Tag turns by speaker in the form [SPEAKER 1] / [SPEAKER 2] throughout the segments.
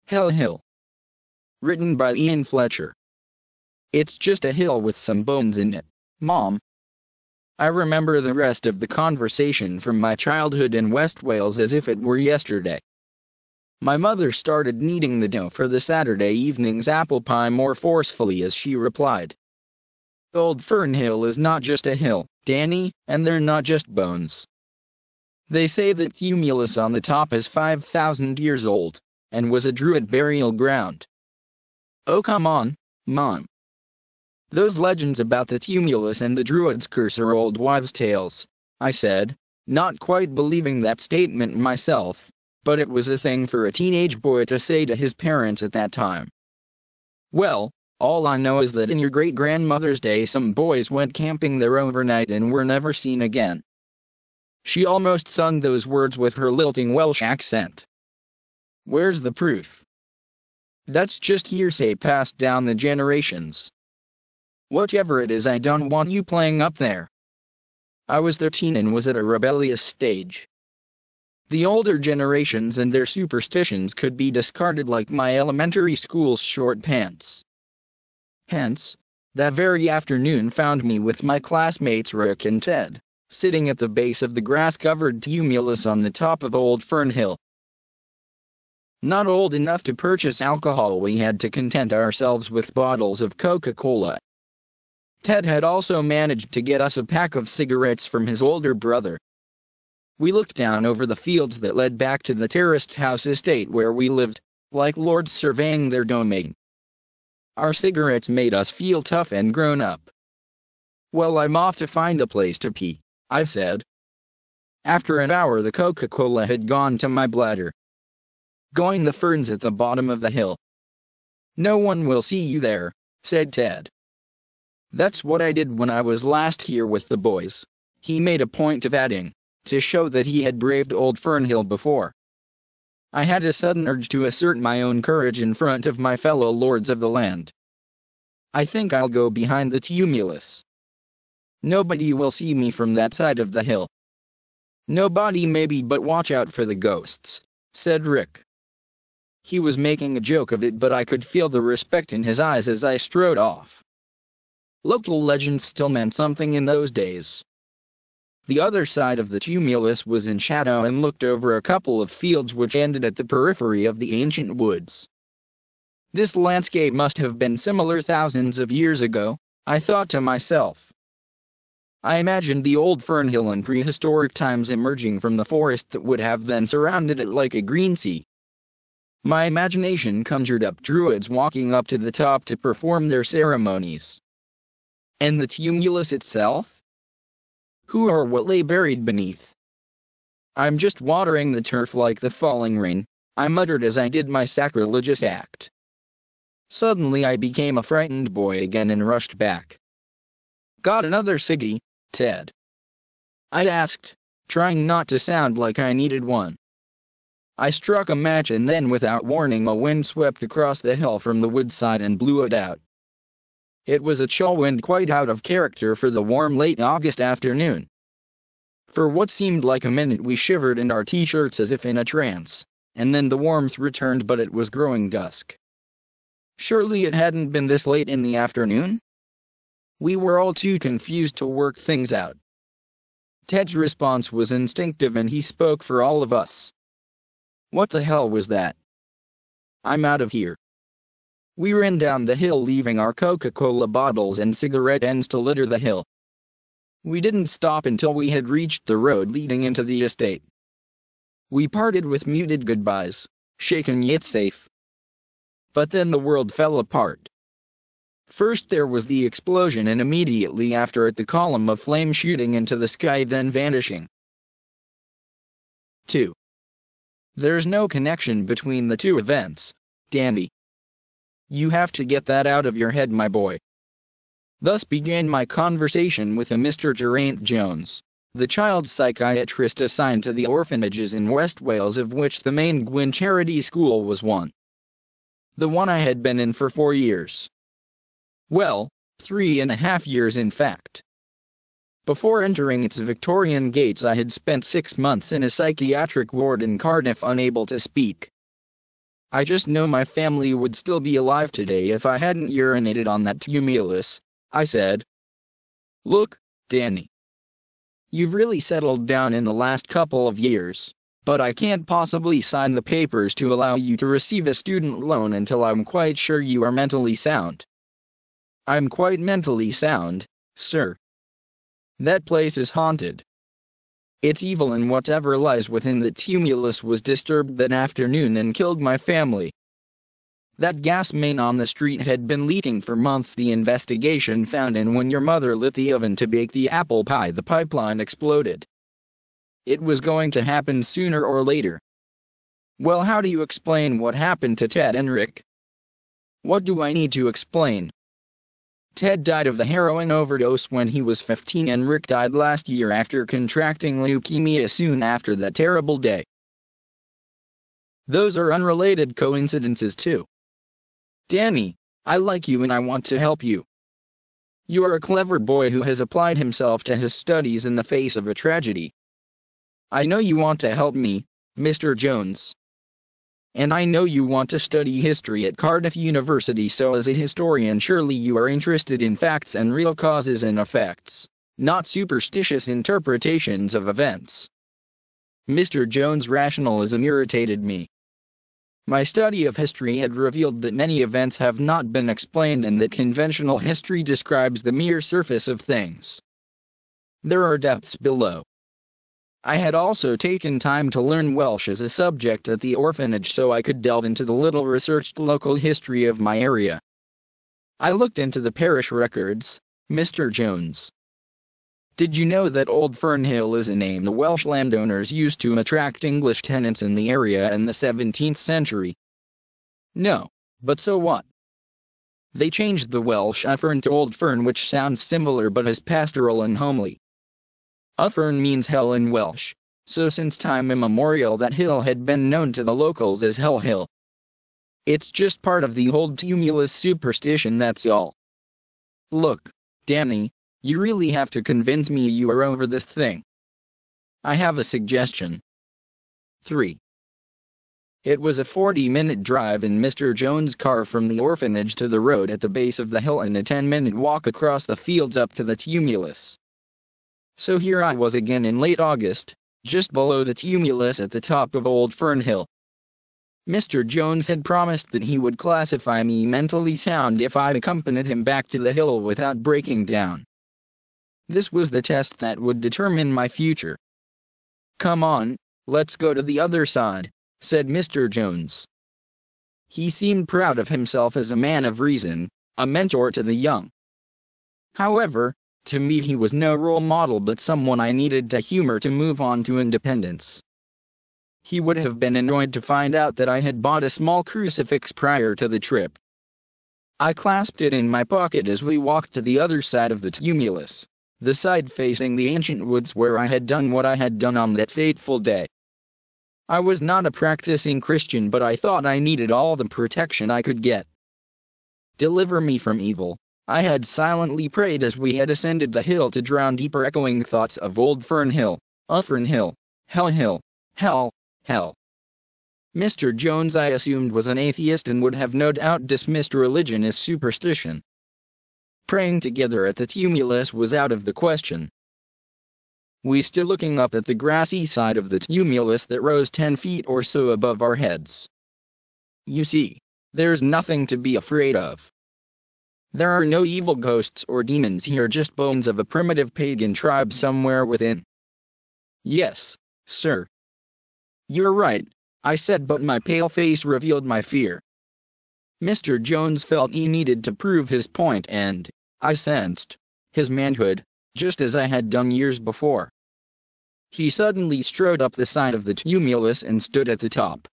[SPEAKER 1] Hell Hill. Written by Ian Fletcher. It's just a hill with some bones in it, Mom. I remember the rest of the conversation from my childhood in West Wales as if it were yesterday. My mother started kneading the dough for the Saturday evening's apple pie more forcefully as she replied. Old Fern Hill is not just a hill, Danny, and they're not just bones. They say that tumulus on the top is 5,000 years old, and was a druid burial ground. Oh come on, Mom. Those legends about the tumulus and the druid's curse are old wives' tales, I said, not quite believing that statement myself, but it was a thing for a teenage boy to say to his parents at that time. Well, all I know is that in your great-grandmother's day some boys went camping there overnight and were never seen again. She almost sung those words with her lilting Welsh accent. Where's the proof? That's just hearsay passed down the generations. Whatever it is, I don't want you playing up there. I was 13 and was at a rebellious stage. The older generations and their superstitions could be discarded like my elementary school's short pants. Hence, that very afternoon found me with my classmates Rick and Ted, sitting at the base of the grass-covered tumulus on the top of Old Fern Hill. Not old enough to purchase alcohol, we had to content ourselves with bottles of Coca-Cola. Ted had also managed to get us a pack of cigarettes from his older brother. We looked down over the fields that led back to the terraced house estate where we lived, like lords surveying their domain. Our cigarettes made us feel tough and grown up. Well, I'm off to find a place to pee, I said. After an hour the Coca-Cola had gone to my bladder. Going the ferns at the bottom of the hill. No one will see you there, said Ted. That's what I did when I was last here with the boys, he made a point of adding, to show that he had braved Old Fern Hill before. I had a sudden urge to assert my own courage in front of my fellow lords of the land. I think I'll go behind the tumulus. Nobody will see me from that side of the hill. Nobody maybe, but watch out for the ghosts, said Rick. He was making a joke of it, but I could feel the respect in his eyes as I strode off. Local legends still meant something in those days. The other side of the tumulus was in shadow and looked over a couple of fields which ended at the periphery of the ancient woods. This landscape must have been similar thousands of years ago, I thought to myself. I imagined the old Fern Hill in prehistoric times emerging from the forest that would have then surrounded it like a green sea. My imagination conjured up druids walking up to the top to perform their ceremonies. And the tumulus itself? Who or what lay buried beneath? I'm just watering the turf like the falling rain, I muttered as I did my sacrilegious act. Suddenly I became a frightened boy again and rushed back. Got another ciggy, Ted? I asked, trying not to sound like I needed one. I struck a match and then without warning a wind swept across the hill from the woodside and blew it out. It was a chill wind quite out of character for the warm late August afternoon. For what seemed like a minute we shivered in our t-shirts as if in a trance, and then the warmth returned, but it was growing dusk. Surely it hadn't been this late in the afternoon? We were all too confused to work things out. Ted's response was instinctive and he spoke for all of us. What the hell was that? I'm out of here. We ran down the hill leaving our Coca-Cola bottles and cigarette ends to litter the hill. We didn't stop until we had reached the road leading into the estate. We parted with muted goodbyes, shaken yet safe. But then the world fell apart. First there was the explosion and immediately after it the column of flame shooting into the sky then vanishing. 2. There's no connection between the two events, Danny. You have to get that out of your head, my boy. Thus began my conversation with a Mr. Geraint Jones, the child psychiatrist assigned to the orphanages in West Wales, of which the main Gwyn Charity School was one. The one I had been in for 4 years. Well, 3.5 years in fact. Before entering its Victorian gates I had spent 6 months in a psychiatric ward in Cardiff unable to speak. I just know my family would still be alive today if I hadn't urinated on that tumulus, I said. Look, Danny. You've really settled down in the last couple of years, but I can't possibly sign the papers to allow you to receive a student loan until I'm quite sure you are mentally sound. I'm quite mentally sound, sir. That place is haunted. It's evil, and whatever lies within the tumulus was disturbed that afternoon and killed my family. That gas main on the street had been leaking for months. The investigation found, and when your mother lit the oven to bake the apple pie, the pipeline exploded. It was going to happen sooner or later. Well, how do you explain what happened to Ted and Rick? What do I need to explain? Ted died of the heroin overdose when he was 15, and Rick died last year after contracting leukemia soon after that terrible day. Those are unrelated coincidences too. Danny, I like you and I want to help you. You are a clever boy who has applied himself to his studies in the face of a tragedy. I know you want to help me, Mr. Jones. And I know you want to study history at Cardiff University, so as a historian surely you are interested in facts and real causes and effects, not superstitious interpretations of events. Mr. Jones' rationalism irritated me. My study of history had revealed that many events have not been explained, and that conventional history describes the mere surface of things. There are depths below. I had also taken time to learn Welsh as a subject at the orphanage so I could delve into the little researched local history of my area. I looked into the parish records, Mr. Jones. Did you know that Old Fernhill is a name the Welsh landowners used to attract English tenants in the area in the 17th century? No, but so what? They changed the Welsh Uffern to Old Fern, which sounds similar but is pastoral and homely. Uffern means hell in Welsh, so since time immemorial that hill had been known to the locals as Hell Hill. It's just part of the old tumulus superstition, that's all. Look, Danny, you really have to convince me you are over this thing. I have a suggestion. 3. It was a 40-minute drive in Mr. Jones' car from the orphanage to the road at the base of the hill, and a 10-minute walk across the fields up to the tumulus. So here I was again in late August, just below the tumulus at the top of Old Fern Hill. Mr. Jones had promised that he would classify me mentally sound if I accompanied him back to the hill without breaking down. This was the test that would determine my future. Come on, let's go to the other side, said Mr. Jones. He seemed proud of himself as a man of reason, a mentor to the young. However, to me he was no role model but someone I needed to humor to move on to independence. He would have been annoyed to find out that I had bought a small crucifix prior to the trip. I clasped it in my pocket as we walked to the other side of the tumulus, the side facing the ancient woods where I had done what I had done on that fateful day. I was not a practicing Christian, but I thought I needed all the protection I could get. Deliver me from evil, I had silently prayed as we had ascended the hill to drown deeper echoing thoughts of Old Fern Hill, Uffern Hill, Hell Hill, Hell, Hell. Mr. Jones, I assumed, was an atheist and would have no doubt dismissed religion as superstition. Praying together at the tumulus was out of the question. We stood looking up at the grassy side of the tumulus that rose 10 feet or so above our heads. You see, there's nothing to be afraid of. There are no evil ghosts or demons here, just bones of a primitive pagan tribe somewhere within. Yes, sir. You're right, I said, but my pale face revealed my fear. Mr. Jones felt he needed to prove his point, and I sensed his manhood, just as I had done years before. He suddenly strode up the side of the tumulus and stood at the top.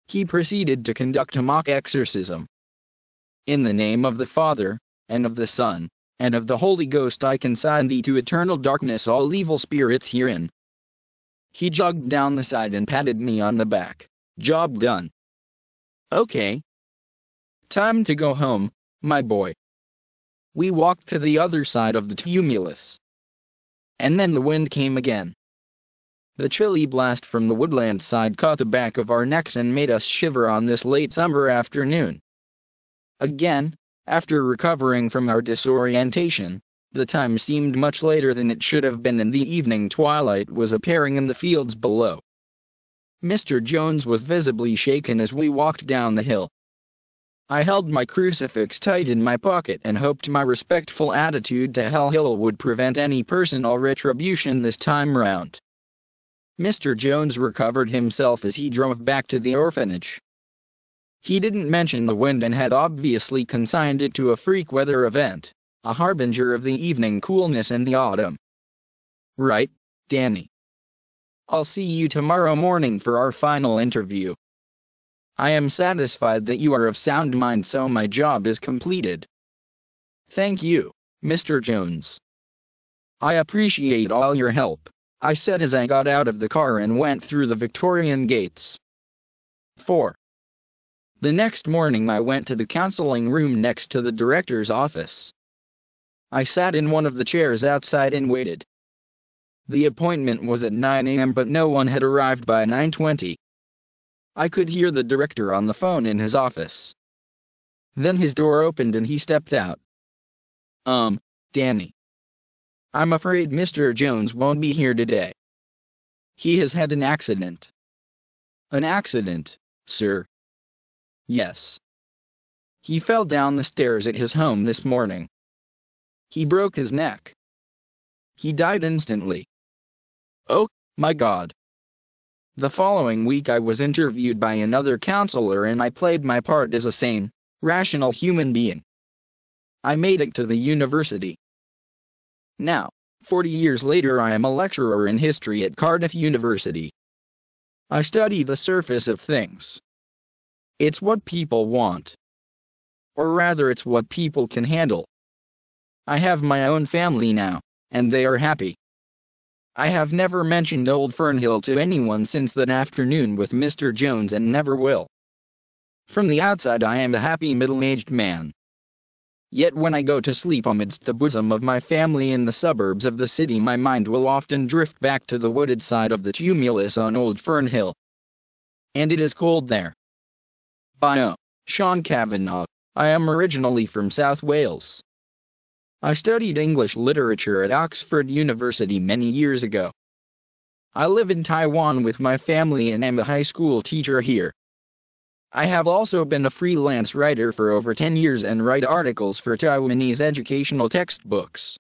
[SPEAKER 1] He proceeded to conduct a mock exorcism. In the name of the Father, and of the Son, and of the Holy Ghost, I consign thee to eternal darkness, all evil spirits herein. He jogged down the side and patted me on the back. Job done. Okay. Time to go home, my boy. We walked to the other side of the tumulus. And then the wind came again. The chilly blast from the woodland side caught the back of our necks and made us shiver on this late summer afternoon. Again, after recovering from our disorientation, the time seemed much later than it should have been and the evening twilight was appearing in the fields below. Mr. Jones was visibly shaken as we walked down the hill. I held my crucifix tight in my pocket and hoped my respectful attitude to Hell Hill would prevent any personal retribution this time round. Mr. Jones recovered himself as he drove back to the orphanage. He didn't mention the wind and had obviously consigned it to a freak weather event, a harbinger of the evening coolness in the autumn. Right, Danny. I'll see you tomorrow morning for our final interview. I am satisfied that you are of sound mind, so my job is completed. Thank you, Mr. Jones. I appreciate all your help, I said as I got out of the car and went through the Victorian gates. 4. The next morning I went to the counseling room next to the director's office. I sat in one of the chairs outside and waited. The appointment was at 9 a.m. but no one had arrived by 9:20. I could hear the director on the phone in his office. Then his door opened and he stepped out. Danny. I'm afraid Mr. Jones won't be here today. He has had an accident. An accident, sir? Yes. He fell down the stairs at his home this morning. He broke his neck. He died instantly. Oh, my God. The following week I was interviewed by another counselor and I played my part as a sane, rational human being. I made it to the university. Now, 40 years later I am a lecturer in history at Cardiff University. I study the surface of things. It's what people want. Or rather, it's what people can handle. I have my own family now, and they are happy. I have never mentioned Old Fernhill to anyone since that afternoon with Mr. Jones and never will. From the outside I am a happy middle-aged man. Yet when I go to sleep amidst the bosom of my family in the suburbs of the city, my mind will often drift back to the wooded side of the tumulus on Old Fernhill. And it is cold there. Bio, Sean Kavanagh. I am originally from South Wales. I studied English literature at Oxford University many years ago. I live in Taiwan with my family and am a high school teacher here. I have also been a freelance writer for over 10 years and write articles for Taiwanese educational textbooks.